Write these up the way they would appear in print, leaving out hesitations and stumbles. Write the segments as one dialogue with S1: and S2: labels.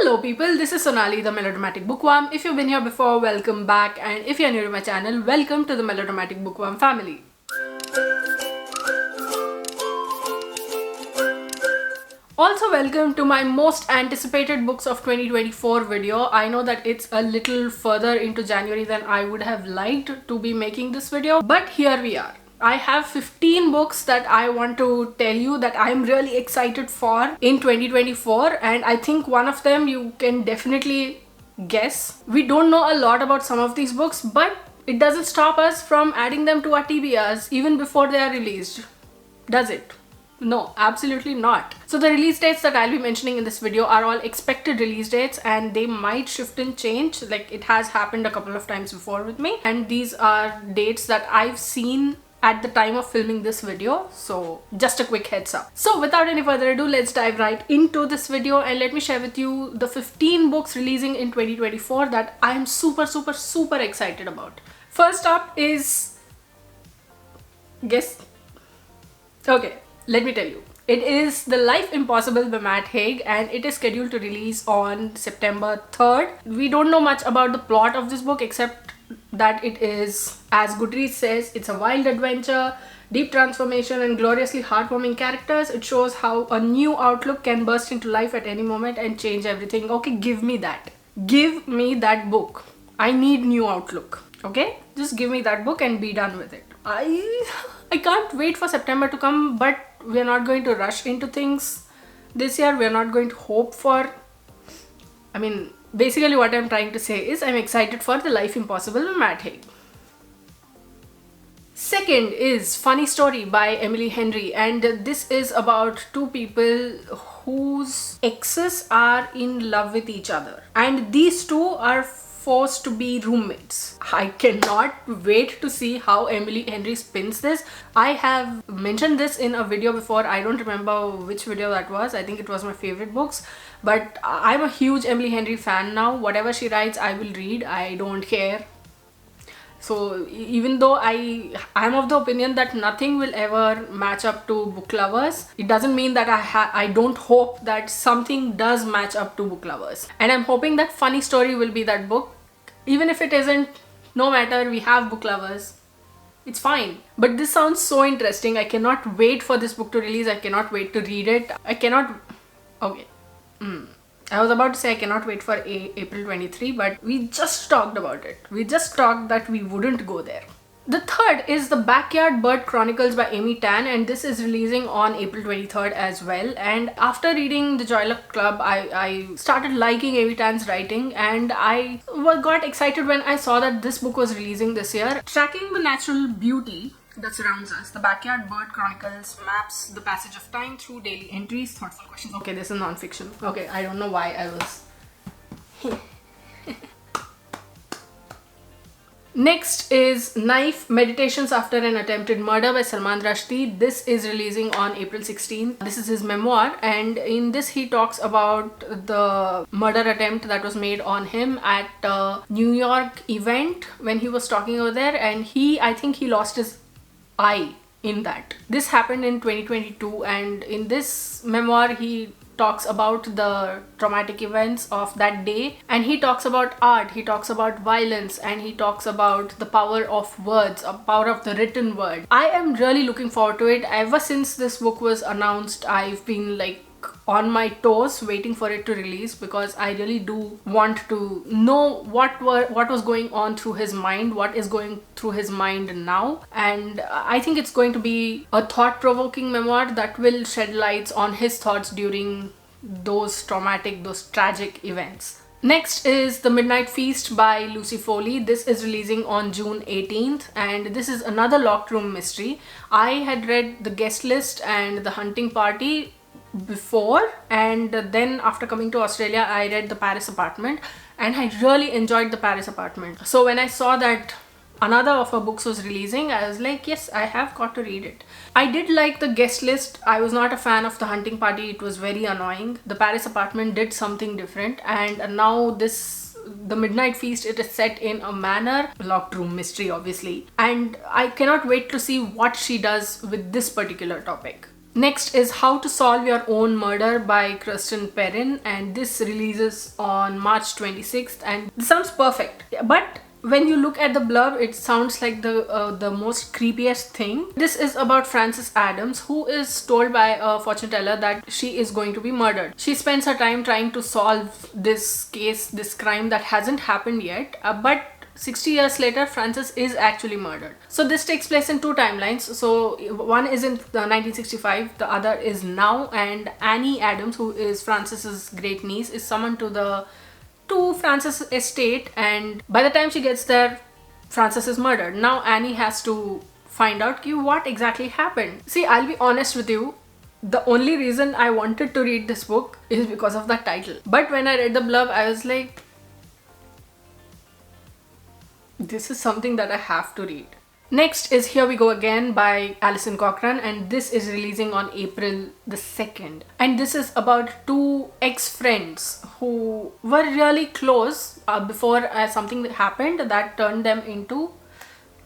S1: Hello people, this is Sonali, the Melodramatic Bookworm. If you've been here before, welcome back, and if you're new to my channel, welcome to the Melodramatic Bookworm family. Also welcome to my most anticipated books of 2024 video. I know that it's a little further into January than I would have liked to be making this video, but here we are. I have 15 books that I want to tell you that I'm really excited for in 2024, and I think one of them you can definitely guess. We don't know a lot about some of these books, but it doesn't stop us from adding them to our TBRs even before they are released. Does it? No, absolutely not. So the release dates that I'll be mentioning in this video are all expected release dates, and they might shift and change, like it has happened a couple of times before with me. And these are dates that I've seen at the time of filming this video, so just a quick heads up. So without any further ado, let's dive right into this video and let me share with you the 15 books releasing in 2024 that I am super excited about. First up is... guess? Okay, let me tell you. It is The Life Impossible by Matt Haig, and it is scheduled to release on September 3rd. We don't know much about the plot of this book except that it is, as Goodreads says, it's a wild adventure, deep transformation and gloriously heartwarming characters. It shows how a new outlook can burst into life at any moment and change everything. Okay, give me that. Give me that book. I need new outlook. Okay? Just give me that book and be done with it. I can't wait for September to come, but we're not going to rush into things this year. We're not going to hope for... basically what I'm trying to say is I'm excited for The Life Impossible by Matt Haig. Second is Funny Story by Emily Henry, and this is about two people whose exes are in love with each other, and these two are forced to be roommates. I cannot wait to see how Emily Henry spins this. I have mentioned this in a video before. I don't remember which video that was. I think it was my favorite books, but I'm a huge Emily Henry fan now. Whatever she writes, I will read. I don't care. So even though I'm of the opinion that nothing will ever match up to Book Lovers, it doesn't mean that I don't hope that something does match up to Book Lovers. And I'm hoping that Funny Story will be that book. Even if it isn't, no matter, we have Book Lovers. It's fine. But this sounds so interesting. I cannot wait for this book to release. I cannot wait to read it. Okay. I was about to say I cannot wait for April 23, but we just talked about it. We just talked that we wouldn't go there. The third is The Backyard Bird Chronicles by Amy Tan, and this is releasing on April 23rd as well. And after reading The Joy Luck Club, I started liking Amy Tan's writing, and I got excited when I saw that this book was releasing this year. Tracking the natural beauty that surrounds us, The Backyard Bird Chronicles maps the passage of time through daily entries, thoughtful questions. Okay, this is non-fiction. Okay, I don't know why I was... Next is Knife, Meditations After an Attempted Murder by Salman Rushdie. This is releasing on April 16th. This is his memoir, and in this he talks about the murder attempt that was made on him at a New York event when he was talking over there, and I think he lost his eye in that. This happened in 2022, and in this memoir he talks about the traumatic events of that day, and he talks about art, he talks about violence, and he talks about the power of words, the power of the written word. I am really looking forward to it. Ever since this book was announced, I've been like on my toes waiting for it to release, because I really do want to know what was going on through his mind, what is going through his mind now. And I think it's going to be a thought-provoking memoir that will shed lights on his thoughts during those tragic events. Next is The Midnight Feast by Lucy Foley. This is releasing on June 18th, and this is another locked room mystery. I had read The Guest List and The Hunting Party before, and then after coming to Australia I read The Paris Apartment, and I really enjoyed The Paris Apartment. So when I saw that another of her books was releasing, I was like, yes, I have got to read it. I did like The Guest List. I was not a fan of The Hunting Party. It was very annoying. The Paris Apartment did something different, and now The Midnight Feast, it is set in a manor, locked room mystery obviously, and I cannot wait to see what she does with this particular topic. Next is How to Solve Your Own Murder by Kristen Perrin, and this releases on March 26th, and this sounds perfect. But when you look at the blurb, it sounds like the most creepiest thing. This is about Frances Adams, who is told by a fortune teller that she is going to be murdered. She spends her time trying to solve this case, this crime that hasn't happened yet, but 60 years later, Frances is actually murdered. So this takes place in two timelines. So one is in 1965, the other is now, and Annie Adams, who is Frances's great niece, is summoned to Frances' estate, and by the time she gets there, Frances is murdered. Now Annie has to find out what exactly happened. See, I'll be honest with you, the only reason I wanted to read this book is because of the title. But when I read the blurb, I was like, this is something that I have to read. Next is Here We Go Again by Alison Cochran, and this is releasing on April the 2nd. And this is about two ex-friends who were really close before something happened that turned them into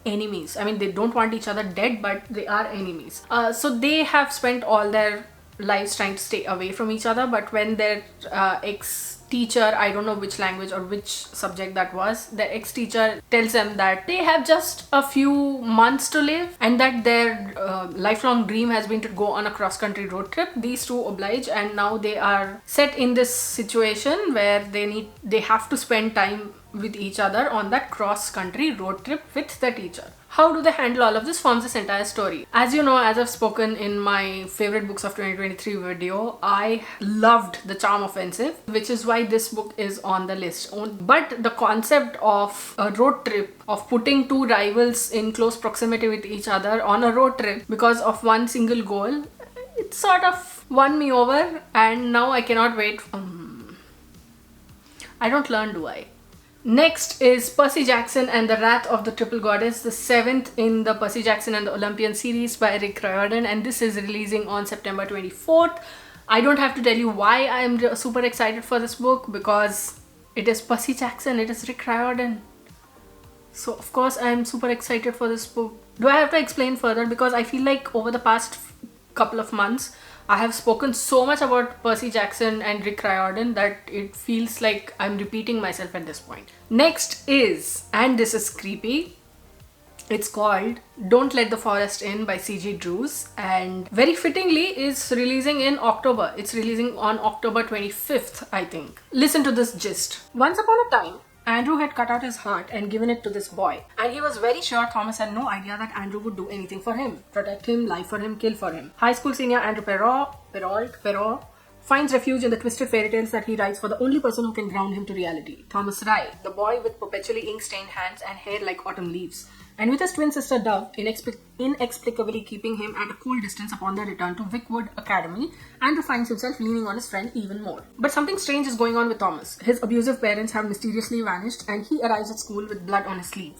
S1: enemies. I mean, they don't want each other dead, but they are enemies. So they have spent all their lives trying to stay away from each other, but when their ex-teacher, I don't know which language or which subject that was, their ex-teacher tells them that they have just a few months to live and that their lifelong dream has been to go on a cross-country road trip. These two oblige, and now they are set in this situation where they have to spend time with each other on that cross-country road trip with the teacher. How do they handle all of this forms this entire story. As you know, as I've spoken in my favorite books of 2023 video, I loved The Charm Offensive, which is why this book is on the list. But the concept of a road trip, of putting two rivals in close proximity with each other on a road trip because of one single goal, it sort of won me over, and now I cannot wait. I don't learn, do I? Next is Percy Jackson and the Wrath of the Triple Goddess, the 7th in the Percy Jackson and the Olympian series by Rick Riordan, and this is releasing on September 24th. I don't have to tell you why I am super excited for this book, because it is Percy Jackson, it is Rick Riordan. So of course I am super excited for this book. Do I have to explain further? Because I feel like over the past couple of months, I have spoken so much about Percy Jackson and Rick Riordan that it feels like I'm repeating myself at this point. Next is, and this is creepy, it's called Don't Let the Forest In by C.G. Drews, and very fittingly is releasing in October. It's releasing on October 25th, I think. Listen to this gist. Once upon a time, Andrew had cut out his heart and given it to this boy, and he was very sure Thomas had no idea that Andrew would do anything for him. Protect him, lie for him, kill for him. High school senior Andrew Perrault finds refuge in the twisted fairy tales that he writes for the only person who can ground him to reality, Thomas Rye, the boy with perpetually ink-stained hands and hair like autumn leaves. And with his twin sister Dove inexplicably keeping him at a cool distance upon their return to Wickwood Academy, Andrew finds himself leaning on his friend even more. But something strange is going on with Thomas. His abusive parents have mysteriously vanished, and he arrives at school with blood on his sleeve.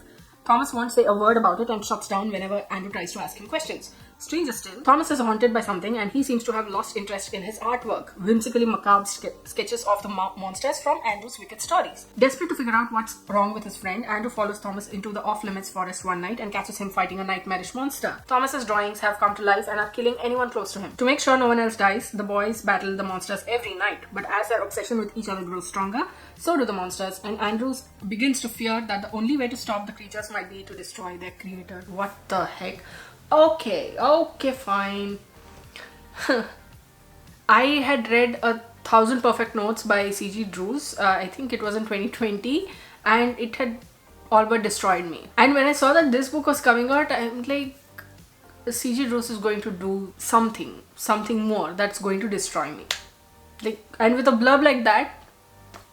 S1: Thomas won't say a word about it and shuts down whenever Andrew tries to ask him questions. Stranger still, Thomas is haunted by something, and he seems to have lost interest in his artwork, whimsically macabre sketches of the monsters from Andrew's wicked stories. Desperate to figure out what's wrong with his friend, Andrew follows Thomas into the off-limits forest one night and catches him fighting a nightmarish monster. Thomas's drawings have come to life and are killing anyone close to him. To make sure no one else dies, the boys battle the monsters every night, but as their obsession with each other grows stronger, so do the monsters, and Andrew begins to fear that the only way to stop the creatures might be to destroy their creator. What the heck? Okay, fine. I had read 1,000 Perfect Notes by C.G. Drews. I think it was in 2020, and it had all but destroyed me. And when I saw that this book was coming out, I'm like, C.G. Drews is going to do something more that's going to destroy me. And with a blurb like that,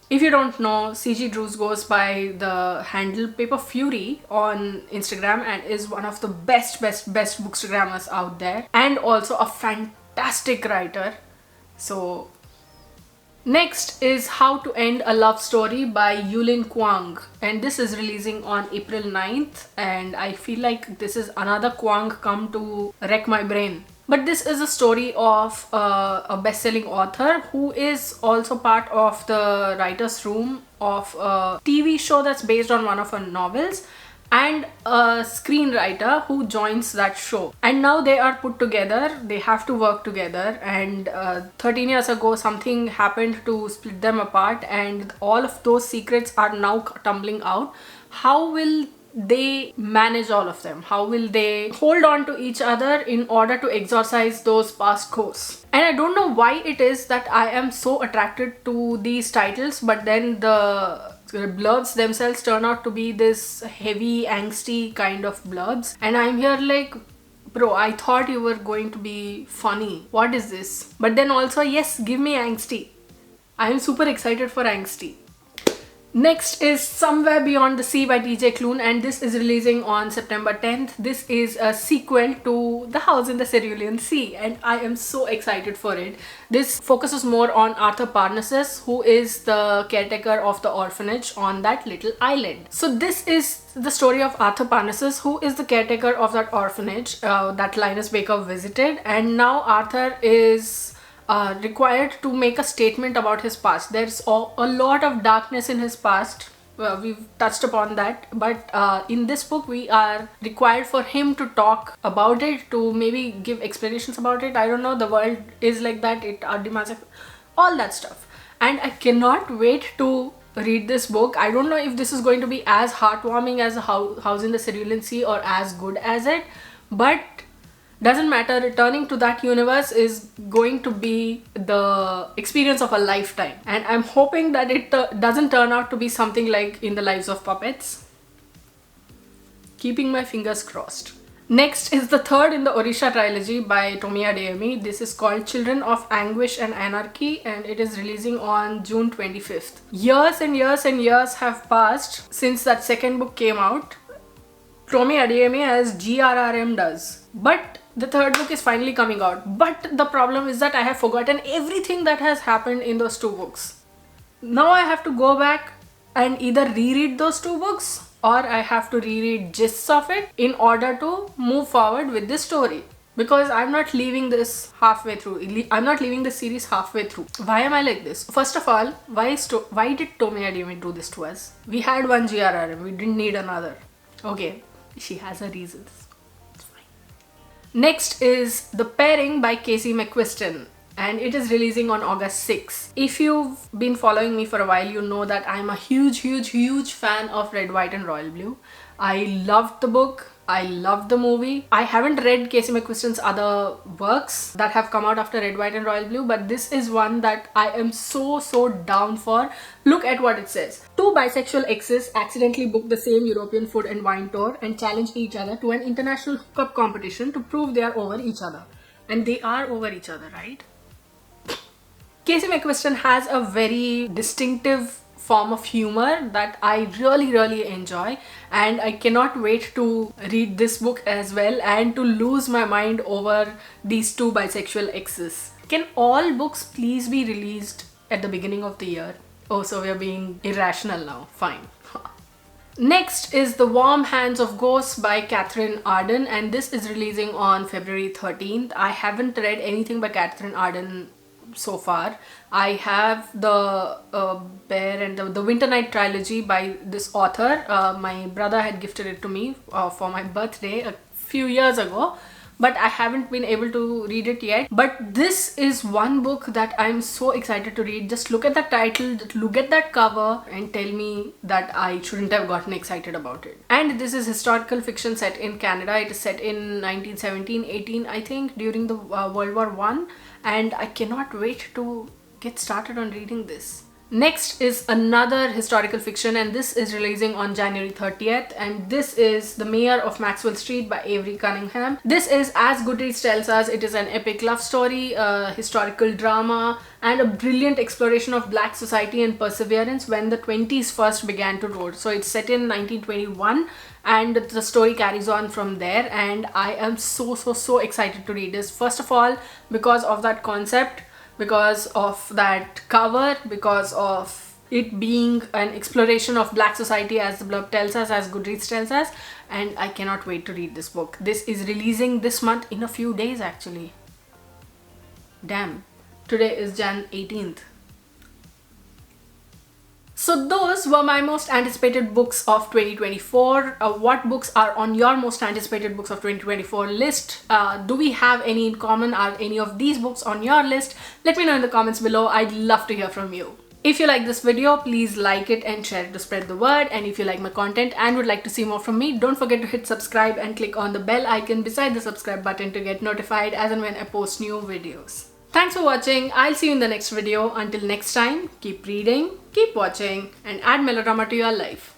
S1: if you don't know, C.G. Drews goes by the handle Paper Fury on Instagram and is one of the best bookstagrammers out there, and also a fantastic writer. So next is How to End a Love Story by Yulin Kuang, and this is releasing on April 9th, and I feel like this is another Kuang come to wreck my brain. But this is a story of a best-selling author who is also part of the writer's room of a TV show that's based on one of her novels. and a screenwriter who joins that show. And now they are put together, they have to work together, and 13 years ago something happened to split them apart, and all of those secrets are now tumbling out. How will they manage all of them? How will they hold on to each other in order to exorcise those past ghosts? And I don't know why it is that I am so attracted to these titles, but then the blurbs themselves turn out to be this heavy, angsty kind of blurbs, and I'm here like, bro, I thought you were going to be funny. What is this? But then also, yes, give me angsty. I am super excited for angsty. Next is Somewhere Beyond the Sea by TJ Klune, and this is releasing on September 10th. This is a sequel to The House in the Cerulean Sea, and I am so excited for it. This focuses more on Arthur Parnassus, who is the caretaker of the orphanage on that little island. So this is the story of Arthur Parnassus, who is the caretaker of that orphanage that Linus Baker visited, and now Arthur is required to make a statement about his past. There's a lot of darkness in his past. We've touched upon that, but in this book we are required for him to talk about it, to maybe give explanations about it. I don't know, the world is like that, it demands all that stuff, and I cannot wait to read this book. I don't know if this is going to be as heartwarming as House in the Cerulean Sea or as good as it, but doesn't matter. Returning to that universe is going to be the experience of a lifetime, and I'm hoping that it doesn't turn out to be something like In the Lives of Puppets. Keeping my fingers crossed. Next is the third in the Orisha trilogy by Tomi Adeyemi. This is called Children of Anguish and Anarchy, and it is releasing on June 25th. Years and years and years have passed since that second book came out. Tomi Adeyemi as GRRM does, but the third book is finally coming out. But the problem is that I have forgotten everything that has happened in those two books. Now I have to go back and either reread those two books, or I have to reread gists of it in order to move forward with this story. Because I'm not leaving this halfway through. I'm not leaving the series halfway through. Why am I like this? First of all, why did Tomi Adeyemi do this to us? We had one GRRM, we didn't need another. Okay, she has her reasons. Next is The Pairing by Casey McQuiston, and it is releasing on August 6th. If you've been following me for a while, you know that I'm a huge fan of Red, White and Royal Blue. I loved the book. I loved the movie. I haven't read Casey McQuiston's other works that have come out after Red, White and Royal Blue, but this is one that I am so down for. Look at what it says. Two bisexual exes accidentally book the same European food and wine tour and challenge each other to an international hookup competition to prove they are over each other. And they are over each other, right? Casey McQuiston has a very distinctive form of humor that I really enjoy, and I cannot wait to read this book as well and to lose my mind over these two bisexual exes. Can all books please be released at the beginning of the year? Oh, so we are being irrational now. Fine. Next is The Warm Hands of Ghosts by Catherine Arden, and this is releasing on February 13th. I haven't read anything by Catherine Arden so far. I have the Bear and the Winter Night trilogy by this author. My brother had gifted it to me for my birthday a few years ago, but I haven't been able to read it yet. But this is one book that I'm so excited to read. Just look at the title, look at that cover and tell me that I shouldn't have gotten excited about it. And this is historical fiction set in Canada. It is set in 1917-18, I think, during the World War I, and I cannot wait to get started on reading this. Next is another historical fiction, and this is releasing on January 30th, and this is The Mayor of Maxwell Street by Avery Cunningham. This is, as Goodreads tells us, it is an epic love story, a historical drama, and a brilliant exploration of Black society and perseverance when the 20s first began to roll. So it's set in 1921 and the story carries on from there, and I am so excited to read this. First of all, because of that concept, because of that cover, because of it being an exploration of Black society, as the blurb tells us, as Goodreads tells us, and I cannot wait to read this book. This is releasing this month in a few days actually. Damn. Today is Jan 18th. So those were my most anticipated books of 2024. What books are on your most anticipated books of 2024 list? Do we have any in common? Are any of these books on your list? Let me know in the comments below. I'd love to hear from you. If you like this video, please like it and share it to spread the word. And if you like my content and would like to see more from me, don't forget to hit subscribe and click on the bell icon beside the subscribe button to get notified as and when I post new videos. Thanks for watching. I'll see you in the next video. Until next time, keep reading, keep watching, and add melodrama to your life.